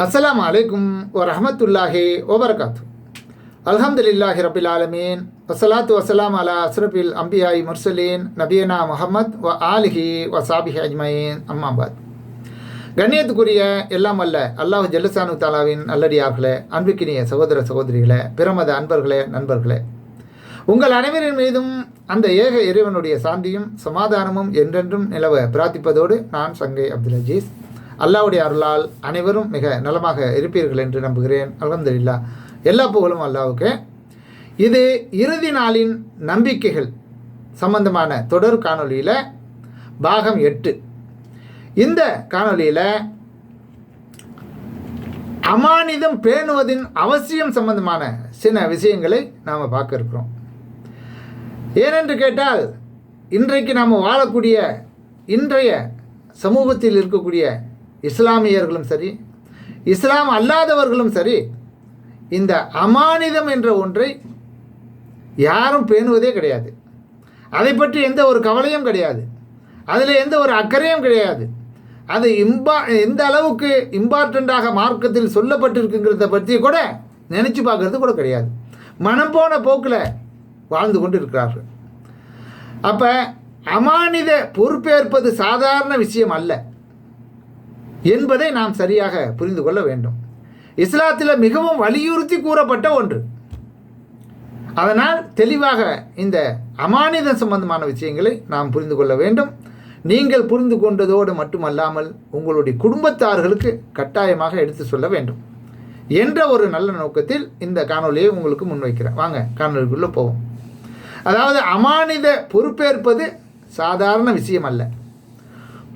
அஸ்ஸலாமு அலைக்கும் வரஹ்மத்துல்லாஹி வபரகாத்து. அல்ஹம்துலில்லாஹி ரபில் ஆலமீன் வஸ்ஸலாத்து வஸ்ஸலாம் அலா அஸ்ரஃபில் அம்பியாய் முர்சலீன் நபியனா முஹம்மத் வ ஆலிஹி வசாபிஹி அஜ்மயின் அம்மாபாத். கண்ணியத்துக்குரிய எல்லாம் அல்ல அல்லாஹ் ஜல்லசானு தாலாவின் நல்லடியார்களே, அன்புக்கினிய சகோதர சகோதரிகளே, பிரமத அன்பர்களே, நண்பர்களே, உங்கள் அனைவரின் மீதும் அந்த ஏக இறைவனுடைய சாந்தியும் சமாதானமும் என்றென்றும் நிலவ பிரார்த்திப்பதோடு நான் சங்கை அப்துல் அஜீஸ். அல்லாஹ்வுடைய அருளால் அனைவரும் மிக நலமாக இருப்பீர்கள் என்று நம்புகிறேன். அல்ஹம்துலில்லாஹ், எல்லா புகழும் அல்லாஹ்வுக்கு. இது இறுதி நாளின் நம்பிக்கைகள் சம்பந்தமான தொடர் காணொலியில் பாகம் 8. இந்த காணொலியில் அமானிதம் பேணுவதின் அவசியம் சம்பந்தமான சில விஷயங்களை நாம் பார்க்க இருக்கிறோம். ஏனென்று கேட்டால், இன்றைக்கு நாம் வாழக்கூடிய இன்றைய சமூகத்தில் இருக்கக்கூடிய இஸ்லாமியர்களும் சரி, இஸ்லாம் அல்லாதவர்களும் சரி, இந்த அமானிதம் என்ற ஒன்றை யாரும் பேணுவதே கிடையாது. அதை பற்றி எந்த ஒரு கவலையும் கிடையாது, அதில் எந்த ஒரு அக்கறையும் கிடையாது. அது எந்த அளவுக்கு இம்பார்ட்டண்ட்டாக மார்க்கத்தில் சொல்லப்பட்டிருக்குங்கிறத பற்றி கூட நினச்சி பார்க்கறது கூட கிடையாது. மனம் போன போக்கில் வாழ்ந்து கொண்டு இருக்கிறார்கள். அப்போ அமானித பொறுப்பேற்பது சாதாரண விஷயம் அல்ல என்பதை நாம் சரியாக புரிந்து கொள்ள வேண்டும். இஸ்லாத்தில் மிகவும் வலியுறுத்தி கூறப்பட்ட ஒன்று. அதனால் தெளிவாக இந்த அமானிதம் சம்பந்தமான விஷயங்களை நாம் புரிந்து கொள்ள வேண்டும். நீங்கள் புரிந்து கொண்டதோடு மட்டுமல்லாமல் உங்களுடைய குடும்பத்தார்களுக்கு கட்டாயமாக எடுத்து சொல்ல வேண்டும் என்ற ஒரு நல்ல நோக்கத்தில் இந்த காணொலியை உங்களுக்கு முன்வைக்கிறேன். வாங்க காணொலிக்குள்ளே போவோம். அதாவது, அமானித பொறுப்பேற்பது சாதாரண விஷயம் அல்ல.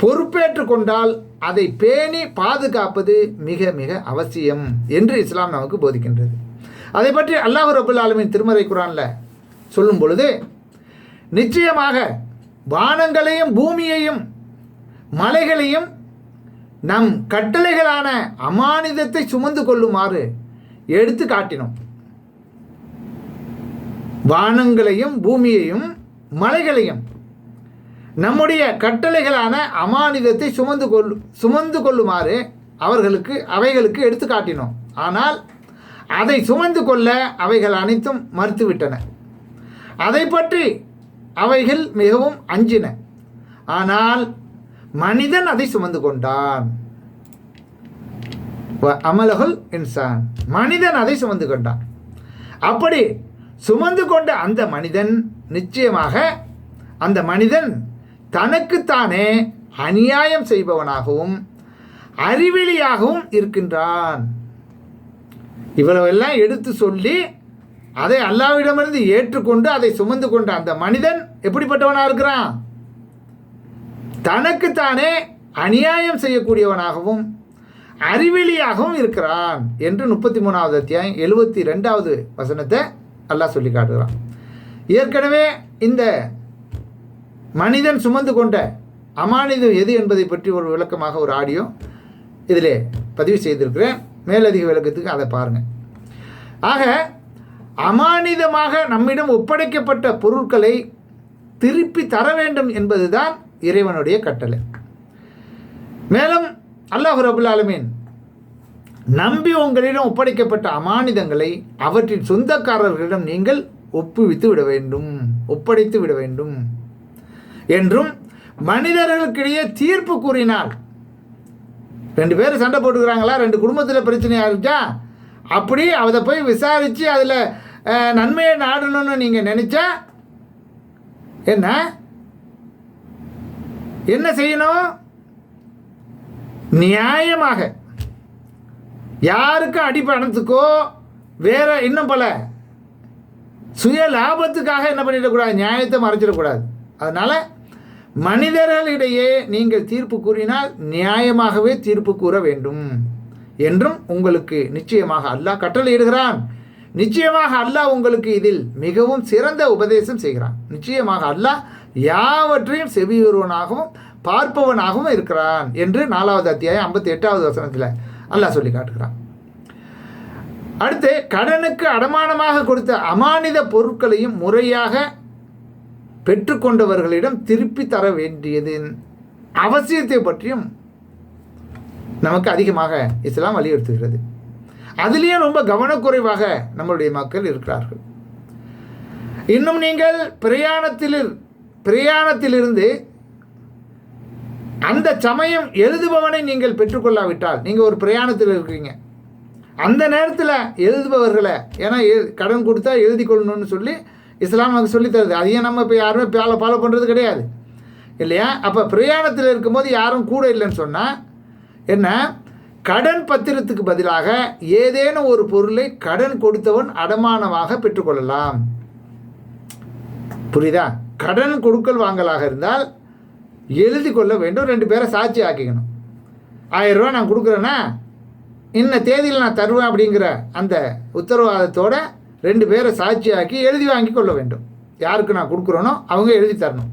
பொறுப்பேற்று கொண்டால் அதை பேணி பாதுகாப்பது மிக மிக அவசியம் என்று இஸ்லாம் நமக்கு போதிக்கின்றது. அதை பற்றி அல்லாஹ் ரப்பல் ஆலமீன் திருமறை குர்ஆனில் சொல்லும் பொழுது, நிச்சயமாக வானங்களையும் பூமியையும் மலைகளையும் நம் கட்டளைகளான அமானிதத்தை சுமந்து கொள்ளுமாறு எடுத்து காட்டினோம். வானங்களையும் பூமியையும் மலைகளையும் நம்முடைய கட்டளைகளான அமானிதத்தை சுமந்து கொள்ளுமாறு அவைகளுக்கு எடுத்து காட்டினோம். ஆனால் அதை சுமந்து கொள்ள அவைகள் அனைத்தும் மறுத்துவிட்டன. அதை பற்றி அவைகள் மிகவும் அஞ்சின. ஆனால் மனிதன் அதை சுமந்து கொண்டான். அமலகுல் இன்சான், மனிதன் அதை சுமந்து கொண்டான். அப்படி சுமந்து கொண்ட அந்த மனிதன், நிச்சயமாக அந்த மனிதன் தனக்குத்தானே அநியாயம் செய்பவனாகவும் அறிவிலியாகவும் இருக்கின்றான். இவ்வளவெல்லாம் எடுத்து சொல்லி அதை அல்லாஹ்விடமிருந்து ஏற்றுக்கொண்டு அதை சுமந்து கொண்ட அந்த மனிதன் எப்படிப்பட்டவனாக இருக்கிறான்? தனக்குத்தானே அநியாயம் செய்யக்கூடியவனாகவும் அறிவிலியாகவும் இருக்கிறான் என்று 33வது அத்தியாயம் 72வது வசனத்தை அல்லாஹ் சொல்லி காட்டுகிறான். ஏற்கனவே இந்த மனிதன் சுமந்து கொண்ட அமானிதம் எது என்பதை பற்றி ஒரு விளக்கமாக ஒரு ஆடியோ இதில் பதிவு செய்திருக்கிறேன். மேலதிக விளக்கத்துக்கு அதை பாருங்கள். ஆக, அமானிதமாக நம்மிடம் ஒப்படைக்கப்பட்ட பொருட்களை திருப்பி தர வேண்டும் என்பதுதான் இறைவனுடைய கட்டளை. மேலும் அல்லாஹ் ரப்பல் ஆலமீன் நம்பி உங்களிடம் ஒப்படைக்கப்பட்ட அமானிதங்களை அவற்றின் சொந்தக்காரர்களிடம் நீங்கள் ஒப்படைத்து விட வேண்டும் என்றும், மனிதர்களுக்கிடையே தீர்ப்பு கூறினால், 2 பேர் சண்டை போட்டுக்கிறாங்களா, 2 குடும்பத்தில் பிரச்சனையாக இருக்கா, அப்படி அதை போய் விசாரித்து அதில் நன்மையை நாடணும்னு நீங்கள் நினச்சா என்ன செய்யணும்? நியாயமாக, யாருக்கும் அடிப்படத்துக்கோ வேற இன்னும் பல சுய லாபத்துக்காக என்ன பண்ணிடக்கூடாது, நியாயத்தை மறைச்சிடக்கூடாது. அதனால் மனிதர்களிடையே நீங்கள் தீர்ப்பு கூறினால் நியாயமாகவே தீர்ப்பு கூற வேண்டும் என்றும் உங்களுக்கு நிச்சயமாக அல்லாஹ் கட்டளையிடுகிறான். நிச்சயமாக அல்லாஹ் உங்களுக்கு இதில் மிகவும் சிறந்த உபதேசம் செய்கிறான். நிச்சயமாக அல்லாஹ் யாவற்றையும் செவியுறுவனாகவும் பார்ப்பவனாகவும் இருக்கிறான் என்று 4வது அத்தியாயம் 58வது வசனத்தில் அல்லாஹ் சொல்லி காட்டுகிறான். அடுத்து, கடனுக்கு அடமானமாக கொடுத்த அமானித பொருட்களையும் முறையாக பெற்றுக்கொண்டவர்களிடம் திருப்பி தர வேண்டியதின் அவசியத்தை பற்றியும் நமக்கு அதிகமாக இஸ்லாம் வலியுறுத்துகிறது. அதுலேயும் ரொம்ப கவனக்குறைவாக நம்மளுடைய மக்கள் இருக்கிறார்கள். இன்னும் நீங்கள் பிரயாணத்திலிருந்து அந்த சமயம் எழுதுபவனை நீங்கள் பெற்றுக்கொள்ளாவிட்டால், நீங்கள் ஒரு பிரயாணத்தில் இருக்கிறீங்க, அந்த நேரத்தில் எழுதுபவர்களை, ஏன்னா கடன் கொடுத்தா எழுதி கொள்ளணும்னு சொல்லி இஸ்லாம் நமக்கு சொல்லித்தருது. அதையும் நம்ம இப்போ யாருமே ஃபாலோ பண்ணுறது கிடையாது இல்லையா? அப்போ பிரயாணத்தில் இருக்கும்போது யாரும் கூட இல்லைன்னு சொன்னால் என்ன, கடன் பத்திரத்துக்கு பதிலாக ஏதேனும் ஒரு பொருளை கடன் கொடுத்தவன் அடமானமாக பெற்றுக்கொள்ளலாம். புரியுதா? கடன் கொடுக்கல் வாங்கலாக இருந்தால் எழுதி கொள்ள வேண்டும், 2 பேரை சாட்சி ஆக்கிக்கணும். 1000 ரூபா நான் கொடுக்குறேன்னா இன்ன தேதியில் நான் தருவேன் அப்படிங்கிற அந்த உத்தரவாதத்தோடு 2 பேரை சாட்சி ஆக்கி எழுதி வாங்கி கொள்ள வேண்டும். யாருக்கு நான் கொடுக்குறேனோ அவங்க எழுதி தரணும்.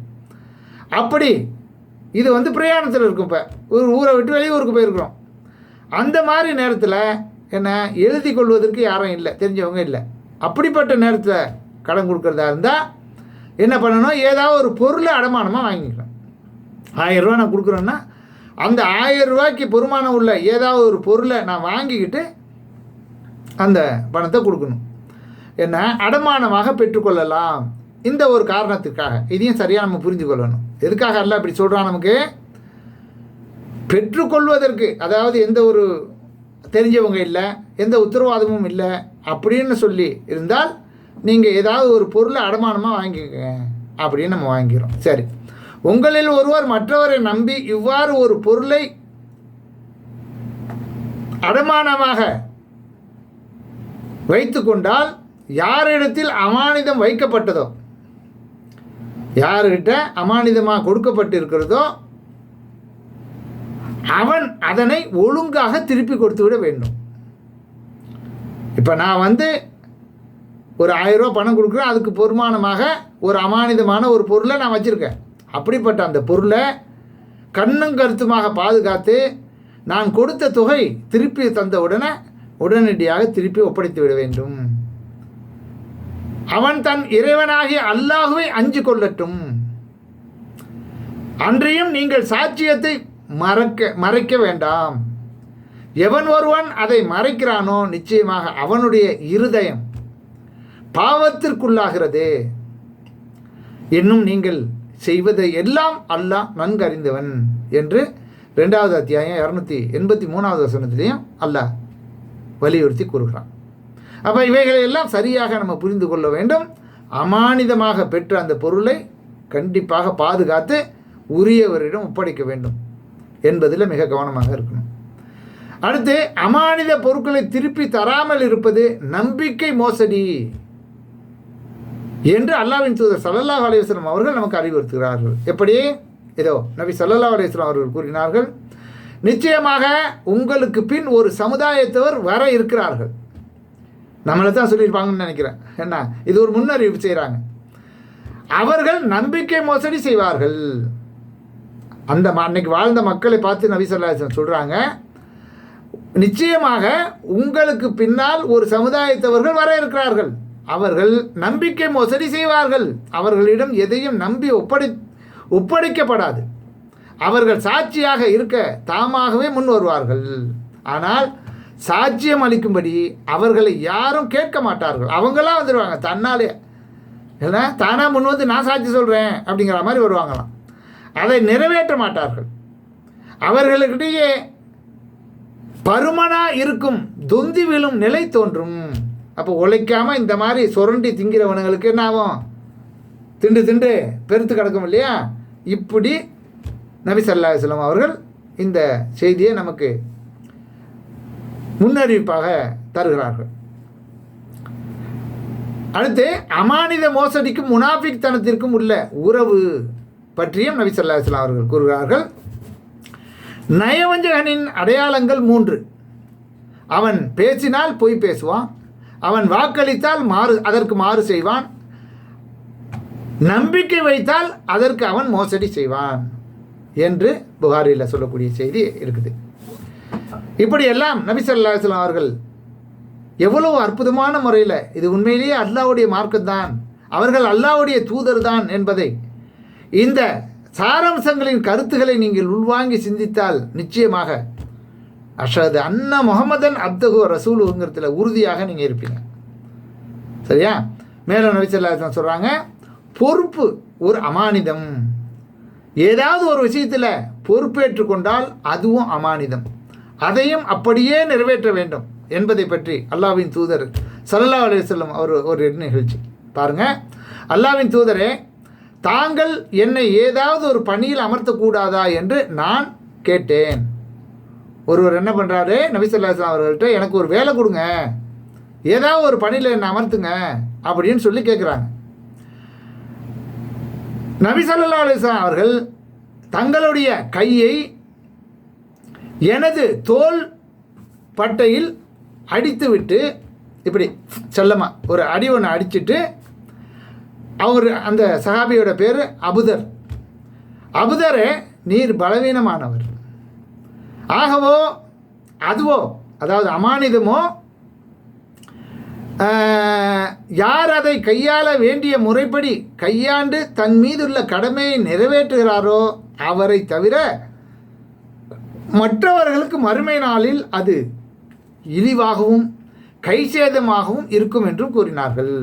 அப்படி இது பிரயாணத்தில் இருக்கும். இப்போ ஒரு ஊரை விட்டு வெளியூருக்கு போயிருக்கிறோம். அந்த மாதிரி நேரத்தில் என்ன, எழுதி கொள்வதற்கு யாரும் இல்லை, தெரிஞ்சவங்க இல்லை. அப்படிப்பட்ட நேரத்தில் கடன் கொடுக்குறதா இருந்தால் என்ன பண்ணணும், ஏதாவது ஒரு பொருளை அடமானமாக வாங்கிக்கணும். 1000 ரூபா நான் கொடுக்குறேன்னா அந்த 1000 ரூபாய்க்கு பெருமானம் உள்ள ஏதாவது ஒரு பொருளை நான் வாங்கிக்கிட்டு அந்த பணத்தை கொடுக்கணும். என்ன, அடமானமாக பெற்றுக்கொள்ளலாம். இந்த ஒரு காரணத்துக்காக இதையும் சரியாக நம்ம புரிந்து கொள்ளணும். எதுக்காக அல்ல இப்படி சொல்கிறான், நமக்கு பெற்றுக்கொள்வதற்கு, அதாவது எந்த ஒரு தெரிஞ்சவங்க இல்லை, எந்த உத்தரவாதமும் இல்லை அப்படின்னு சொல்லி இருந்தால் நீங்கள் ஏதாவது ஒரு பொருளை அடமானமாக வாங்கிக்கங்க அப்படின்னு நம்ம வாங்கிக்கிறோம். சரி, உங்களில் ஒருவர் மற்றவரை நம்பி இவ்வாறு ஒரு பொருளை அடமானமாக வைத்து கொண்டால், யாரிடத்தில் அமானிதம் வைக்கப்பட்டதோ, யார்கிட்ட அமானிதமாக கொடுக்கப்பட்டு இருக்கிறதோ அவன் அதனை ஒழுங்காக திருப்பி கொடுத்து விட வேண்டும். இப்போ நான் ஒரு 1000 ரூபா பணம் கொடுக்குறேன், அதுக்கு பொறுமானமாக ஒரு அமானிதமான ஒரு பொருளை நான் வச்சுருக்கேன். அப்படிப்பட்ட அந்த பொருளை கண்ணும் கருத்துமாக பாதுகாத்து நான் கொடுத்த தொகை திருப்பி தந்த உடனடியாக திருப்பி ஒப்படைத்து விட வேண்டும். அவன் தன் இறைவனாகிய அல்லாஹுவை அஞ்சு கொள்ளட்டும். அன்றையும் நீங்கள் சாட்சியத்தை மறைக்க வேண்டாம். எவன் ஒருவன் அதை மறைக்கிறானோ நிச்சயமாக அவனுடைய இருதயம் பாவத்திற்குள்ளாகிறது. இன்னும் நீங்கள் செய்வதை எல்லாம் அல்லாஹ் நன்கு அறிந்தவன் என்று 2வது அத்தியாயம் 283வது வசனத்திலையும் அல்லாஹ் வலியுறுத்தி கூறுகிறான். அப்போ இவைகளை எல்லாம் சரியாக நம்ம புரிந்து கொள்ள வேண்டும். அமானிதமாக பெற்ற அந்த பொருளை கண்டிப்பாக பாதுகாத்து உரியவரிடம் ஒப்படைக்க வேண்டும் என்பதில் மிக கவனமாக இருக்கணும். அடுத்து, அமானித பொருட்களை திருப்பி தராமல் இருப்பது நம்பிக்கை மோசடி என்று அல்லாஹ்வின் தூதர் ஸல்லல்லாஹு அலைஹி வஸல்லம் அவர்கள் நமக்கு அறிவுறுத்துகிறார்கள். எப்படி? இதோ நபி ஸல்லல்லாஹு அலைஹி வஸல்லம் அவர்கள் கூறினார்கள், நிச்சயமாக உங்களுக்கு பின் ஒரு சமுதாயத்தவர் வர இருக்கிறார்கள். நம்மளை தான் சொல்லியிருப்பாங்கன்னு நினைக்கிறேன். என்ன, இது ஒரு முன்னறிவிப்பு செய்கிறாங்க. அவர்கள் நம்பிக்கை மோசடி செய்வார்கள். அந்த அன்னைக்கு வாழ்ந்த மக்களை பார்த்து நபி ஸல்லல்லாஹு அலைஹி வஸல்லம் சொல்கிறாங்க, நிச்சயமாக உங்களுக்கு பின்னால் ஒரு சமுதாயத்தவர்கள் வர இருக்கிறார்கள். அவர்கள் நம்பிக்கை மோசடி செய்வார்கள். அவர்களிடம் எதையும் நம்பி ஒப்படைக்கப்படாது. அவர்கள் சாட்சியாக இருக்க தாமாகவே முன் வருவார்கள். ஆனால் சாட்சியம் அளிக்கும்படி அவர்களை யாரும் கேட்க மாட்டார்கள். அவங்களாம் வந்துடுவாங்க தன்னாலே, இல்லை தானாக முன் வந்து நான் சாட்சி சொல்கிறேன் அப்படிங்கிற மாதிரி வருவாங்களாம். அதை நிறைவேற்ற மாட்டார்கள். அவர்களுக்கிட்டேயே பருமனாக இருக்கும் தொந்தி விழும் நிலை தோன்றும். அப்போ உழைக்காமல் இந்த மாதிரி சுரண்டி திங்கிறவனுங்களுக்கு என்ன ஆகும்? திண்டு பெருத்து கிடக்கும் இல்லையா? இப்படி நபி ஸல்லல்லாஹு அலைஹி வஸல்லம் அவர்கள் இந்த செய்தியை நமக்கு முன்னறிவிப்பாக தருகிறார்கள். அடுத்து, அமானித மோசடிக்கும் முனாஃபிக் தனத்திற்கும் உள்ள உறவு பற்றியும் நபி ஸல்லல்லாஹு அலைஹி வஸல்லம் அவர்கள் கூறுகிறார்கள். நயவஞ்சகனின் அடையாளங்கள் 3. அவன் பேசினால் பொய் பேசுவான், அவன் வாக்களித்தால் அதற்கு மாறு செய்வான், நம்பிக்கை வைத்தால் அதற்கு அவன் மோசடி செய்வான் என்று புகாரில் சொல்லக்கூடிய செய்தி இருக்குது. இப்படியெல்லாம் நபி ஸல்லல்லாஹு அலைஹி வஸல்லம் அவர்கள் எவ்வளவு அற்புதமான முறையில் இது உண்மையிலேயே அல்லாஹ்வுடைய மார்க்கம்தான், அவர்கள் அல்லாஹ்வுடைய தூதர் தான் என்பதை, இந்த சாராம்சங்களின் கருத்துக்களை நீங்கள் உள்வாங்கி சிந்தித்தால் நிச்சயமாக அஷஹது அன்ன முஹம்மதன் அப்துஹு ரசூலுங்கிறதுல உறுதியாக நீங்கள் இருப்பீங்க. சரியா? மேலும் நபி ஸல்லல்லாஹு அலைஹி வஸல்லம் சொல்கிறாங்க, பொறுப்பு ஒரு அமானிதம். ஏதாவது ஒரு விஷயத்தில் பொறுப்பேற்று கொண்டால் அதுவும் அமானிதம், அதையும் அப்படியே நிறைவேற்ற வேண்டும் என்பதை பற்றி அல்லாஹ்வின் தூதர் ஸல்லல்லாஹு அலைஹி வஸல்லம் அவர் ஒரு நிகழ்ச்சி பாருங்கள். அல்லாஹ்வின் தூதரே, தாங்கள் என்னை ஏதாவது ஒரு பணியில் அமர்த்தக்கூடாதா என்று நான் கேட்டேன். ஒருவர் என்ன பண்ணுறாரு, நபி ஸல்லல்லாஹு அலைஹி வஸல்லம் அவர்கள்ட்ட எனக்கு ஒரு வேலை கொடுங்க, ஏதாவது ஒரு பணியில் என்னை அமர்த்துங்க அப்படின்னு சொல்லி கேட்குறாங்க. நபி ஸல்லல்லாஹு அலைஹி வஸல்லம் அவர்கள் தங்களுடைய கையை எனது தோள் பட்டையில் அடித்துவிட்டு, இப்படி செல்லமாக ஒரு அடி ஒன்று அடிச்சுட்டு, அவர் அந்த சஹாபியோட பேர் அபுதர். அபுதரே, நீர் பலவீனமானவர், ஆகவோ அதுவோ அதாவது அமானிதமோ யார் அதை கையாள வேண்டிய முறைப்படி கையாண்டு தன் மீதுள்ள கடமையை நிறைவேற்றுகிறாரோ அவரை தவிர மற்றவர்களுக்கு மறுமை நாளில் அது இழிவாகவும் கைசேதமாகவும் இருக்கும் என்றும் கூறினார்கள்.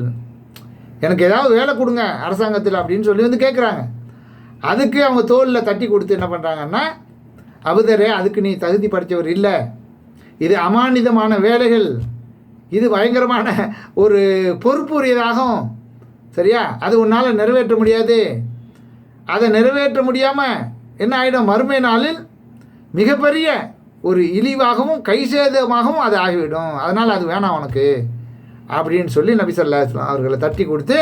எனக்கு ஏதாவது வேலை கொடுங்க அரசாங்கத்தில் அப்படின்னு சொல்லி வந்து கேட்குறாங்க. அதுக்கு அவங்க தோளில் தட்டி கொடுத்து என்ன பண்ணுறாங்கன்னா, அபுதரே, அதுக்கு நீ தகுதி படித்தவர் இல்லை, இது அமானிதமான வேலைகள், இது பயங்கரமான ஒரு பொறுப்புரியதாகும், சரியா? அது உன்னால் நிறைவேற்ற முடியாது. அதை நிறைவேற்ற முடியாமல் என்ன ஆகிடும், மறுமை நாளில் மிகப்பெரிய ஒரு இழிவாகவும் கைசேதமாகவும் அது ஆகிவிடும், அதனால் அது வேணாம் உனக்கு அப்படின்னு சொல்லி நபி ஸல்லல்லாஹு அலைஹி வஸல்லம் அவர்களை தட்டி கொடுத்து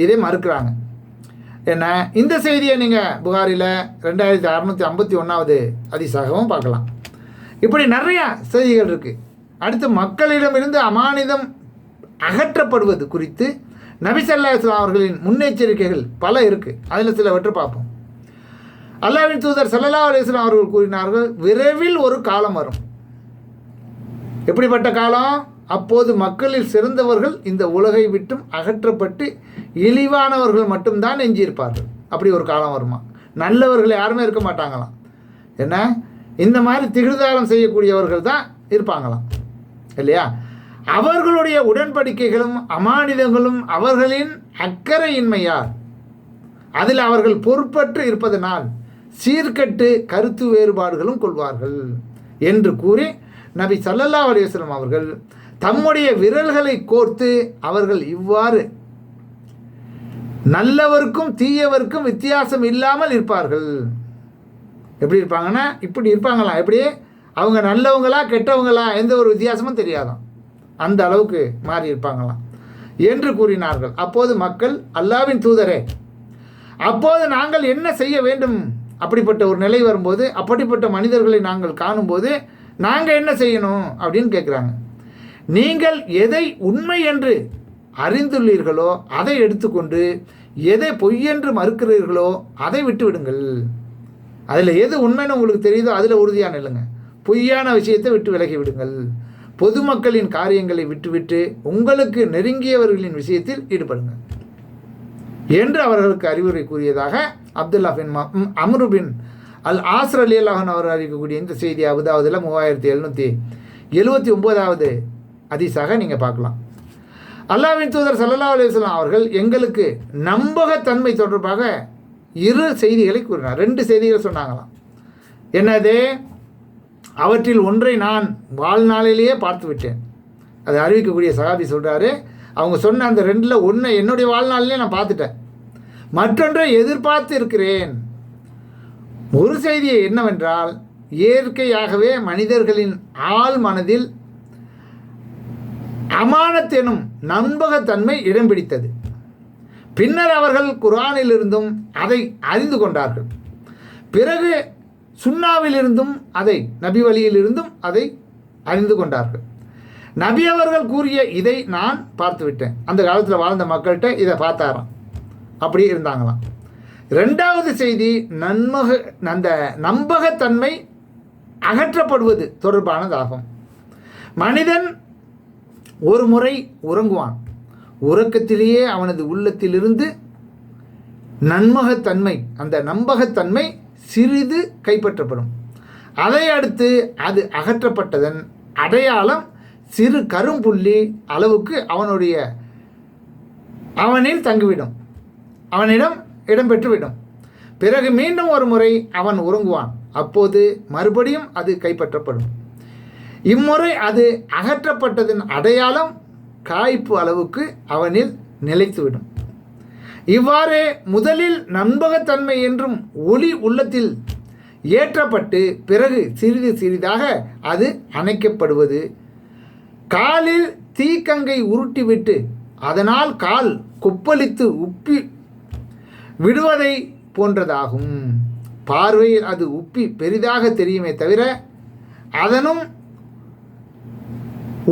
இதை மறுக்கிறாங்க. என்ன, இந்த செய்தியை நீங்கள் புகாரில் 2651வது ஹதீஸாகவும் பார்க்கலாம். இப்படி நிறையா செய்திகள் இருக்குது. அடுத்து மக்களிடமிருந்து அமானிதம் அகற்றப்படுவது குறித்து நபி ஸல்லல்லாஹு அலைஹி வஸல்லம் அவர்களின் முன்னெச்சரிக்கைகள் பல இருக்குது. அதில் சிலவற்றை பார்ப்போம். அல்லாஹ்வின் தூதர் ஸல்லல்லாஹு அலைஹி வஸல்லம் அவர்கள் கூறினார்கள், விரைவில் ஒரு காலம் வரும். எப்படிப்பட்ட காலம்? அப்போது மக்களில் சிறந்தவர்கள் இந்த உலகை விட்டும் அகற்றப்பட்டு இழிவானவர்கள் மட்டும்தான் எஞ்சியிருப்பார்கள். அப்படி ஒரு காலம் வருமா? நல்லவர்கள் யாருமே இருக்க மாட்டாங்களாம். என்ன, இந்த மாதிரி திகிர்தாளம் செய்யக்கூடியவர்கள் தான் இருப்பாங்களாம், இல்லையா? அவர்களுடைய உடன்படிக்கைகளும் அமானிதங்களும் அவர்களின் அக்கறையின்மையால் அதில் அவர்கள் பொறுப்பற்று இருப்பதனால் சீர்கட்டு கருத்து வேறுபாடுகளும் கொள்வார்கள் என்று கூறி நபி ஸல்லல்லாஹு அலைஹி வஸல்லம் அவர்கள் தம்முடைய விரல்களை கோர்த்து அவர்கள் இவ்வாறு நல்லவருக்கும் தீயவருக்கும் வித்தியாசம் இல்லாமல் இருப்பார்கள். எப்படி இருப்பாங்கன்னா, இப்படி இருப்பாங்களாம். எப்படி? அவங்க நல்லவங்களா கெட்டவங்களா எந்த ஒரு வித்தியாசமும் தெரியாதான், அந்த அளவுக்கு மாறி இருப்பாங்களாம் என்று கூறினார்கள். அப்போது மக்கள், அல்லாஹ்வின் தூதரே, அப்போது நாங்கள் என்ன செய்ய வேண்டும்? அப்படிப்பட்ட ஒரு நிலை வரும்போது, அப்படிப்பட்ட மனிதர்களை நாங்கள் காணும்போது நாங்கள் என்ன செய்யணும் அப்படின்னு கேட்குறாங்க. நீங்கள் எதை உண்மை என்று அறிந்துள்ளீர்களோ அதை எடுத்துக்கொண்டு எதை பொய்யென்று மறுக்கிறீர்களோ அதை விட்டு விடுங்கள். அதில் எது உண்மைன்னு உங்களுக்கு தெரியுதோ அதில் உறுதியாக நில்லுங்க. பொய்யான விஷயத்தை விட்டு விலகி விடுங்கள். பொதுமக்களின் காரியங்களை விட்டுவிட்டு உங்களுக்கு நெருங்கியவர்களின் விஷயத்தில் ஈடுபடுங்க என்று அவர்களுக்கு அறிவுரை கூறியதாக அப்துல்லா பின் அம்ரு பின் அல் ஆஸ் ரலியல்லாஹு அன்ஹு அவர் அறிவிக்கக்கூடிய இந்த செய்தி அபுதாவுதில் 3779வது ஹதீஸாக நீங்கள் பார்க்கலாம். அல்லாஹ்வின் தூதர் ஸல்லல்லாஹு அலைஹி வஸல்லம் அவர்கள் எங்களுக்கு நம்பகத்தன்மை தொடர்பாக 2 செய்திகளை கூறினார். 2 செய்திகள் சொன்னாங்களாம். என்னது? அவற்றில் ஒன்றை நான் வாழ்நாளிலேயே பார்த்து விட்டேன். அதை அறிவிக்கக்கூடிய சஹாபி சொல்கிறாரு, அவங்க சொன்ன அந்த 2ல் ஒன்றை என்னுடைய வாழ்நாளிலே நான் பார்த்துட்டேன், மற்றொன்றை எதிர்பார்த்து இருக்கிறேன். ஒரு செய்தி என்னவென்றால், இயற்கையாகவே மனிதர்களின் ஆழ் மனதில் அமானத் எனும் நம்பகத்தன்மை இடம் பிடித்தது. பின்னர் அவர்கள் குர்ஆனிலிருந்தும் அதை அறிந்து கொண்டார்கள். பிறகு சுன்னாவிலிருந்தும் அதை, நபி வழியிலிருந்தும் அதை அறிந்து கொண்டார்கள். நபி அவர்கள் கூறிய இதை நான் பார்த்து விட்டேன். அந்த காலத்தில் வாழ்ந்த மக்கள்கிட்ட இதை பார்த்தாராம், அப்படி இருந்தாங்களாம். 2வது செய்தி அந்த நம்பகத்தன்மை அகற்றப்படுவது தொடர்பானதாகும். மனிதன் ஒரு முறை உறங்குவான், உறக்கத்திலேயே அவனது உள்ளத்திலிருந்து அந்த நம்பகத்தன்மை சிறிது கைப்பற்றப்படும். அதை அடுத்து அது அகற்றப்பட்டதன் அடையாளம் சிறு கரும்புள்ளி அளவுக்கு அவனில் தங்கிவிடும், அவனிடம் இடம்பெற்றுவிடும். பிறகு மீண்டும் ஒரு முறை அவன் உறங்குவான். அப்போது மறுபடியும் அது கைப்பற்றப்படும். இம்முறை அது அகற்றப்பட்டதன் அடையாளம் காய்ப்பு அளவுக்கு அவனில் நிலைத்துவிடும். இவ்வாறு முதலில் நம்பகத்தன்மை என்றும் ஒளி உள்ளத்தில் ஏற்றப்பட்டு பிறகு சிறிது சிறிதாக அது அணைக்கப்படுவது காலில் தீக்கங்கை உருட்டிவிட்டு அதனால் கால் கொப்பளித்து உப்பி விடுவதை போன்றதாகும். பார்வையில் அது உப்பி பெரிதாக தெரியுமே தவிர அதனும்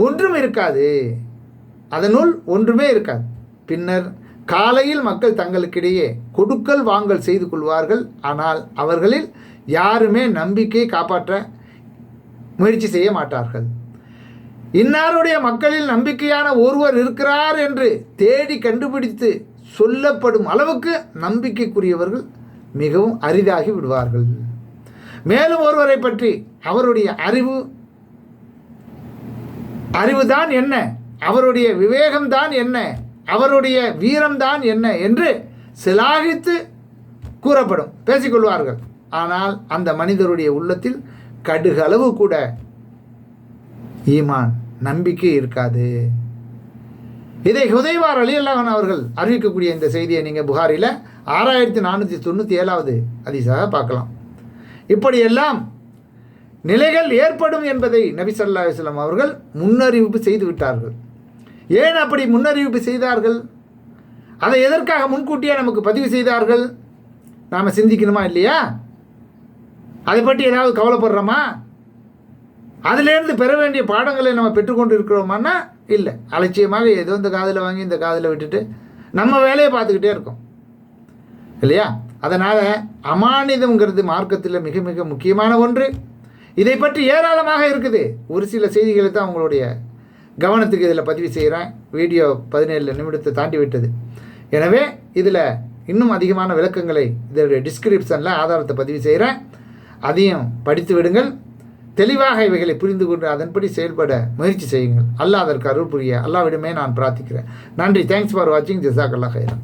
ஒன்றும் இருக்காது, அதனுள் ஒன்றுமே இருக்காது. பின்னர் காலையில் மக்கள் தங்களுக்கிடையே கொடுக்கல் வாங்கல் செய்து கொள்வார்கள். ஆனால் அவர்களில் யாருமே நம்பிக்கை காப்பாற்ற முயற்சி செய்ய மாட்டார்கள். இன்னாருடைய மக்களில் நம்பிக்கையான ஒருவர் இருக்கிறார் என்று தேடி கண்டுபிடித்து சொல்லப்படும் அளவுக்கு நம்பிக்கைக்குரியவர்கள் மிகவும் அரிதாகி விடுவார்கள். மேலும் ஒருவரை பற்றி அவருடைய அறிவுதான் என்ன, அவருடைய விவேகம்தான் என்ன, அவருடைய வீரம்தான் என்ன என்று சிலாகித்து கூறப்படும், பேசிக்கொள்வார்கள். ஆனால் அந்த மனிதருடைய உள்ளத்தில் கடுகளவு கூட ஈமான் நம்பிக்கை இருக்காது. இதை ஹுதைபார் ரலியல்லாஹு அன்ஹு அவர்கள் அறிவிக்கக்கூடிய இந்த செய்தியை நீங்கள் புகாரில் 6497வது ஹதீஸாக பார்க்கலாம். இப்படியெல்லாம் நிலைகள் ஏற்படும் என்பதை நபி ஸல்லல்லாஹு அலைஹி வஸல்லம் அவர்கள் முன்னறிவிப்பு செய்து விட்டார்கள். ஏன் அப்படி முன்னறிவிப்பு செய்தார்கள்? அதை எதற்காக முன்கூட்டியே நமக்கு பதிவு செய்தார்கள்? நாம் சிந்திக்கணுமா இல்லையா? அதை பற்றி ஏதாவது கவலைப்படுறோமா? அதிலேருந்து பெற வேண்டிய பாடங்களை நம்ம பெற்றுக்கொண்டு இருக்கிறோமான்னா இல்லை. அலட்சியமாக ஏதோ இந்த காதில் வாங்கி இந்த காதில் விட்டுட்டு நம்ம வேலையை பார்த்துக்கிட்டே இருக்கோம் இல்லையா? அதனால் அமானிதம்ங்கிறது மார்க்கத்தில் மிக மிக முக்கியமான ஒன்று. இதை பற்றி ஏராளமாக இருக்குது. ஒரு சில செய்திகளை தான் உங்களுடைய கவனத்துக்கு இதில் பதிவு செய்கிறேன். வீடியோ 17 நிமிடத்தை தாண்டி விட்டது. எனவே இதில் இன்னும் அதிகமான விளக்கங்களை இதோடைய டிஸ்கிரிப்ஷனில் ஆதாரத்தை பதிவு செய்கிறேன். அதையும் படித்து விடுங்கள். தெளிவாக இவைகளை புரிந்து கொண்டு அதன்படி செயல்பட முயற்சி செய்யுங்கள். அல்லாஹ் அதற்கு அருள் புரிய அல்லாஹ்விடமே நான் பிரார்த்திக்கிறேன். நன்றி. தேங்க்ஸ் ஃபார் வாட்சிங். ஜஸாக்கல்லாஹ் ஹைரன்.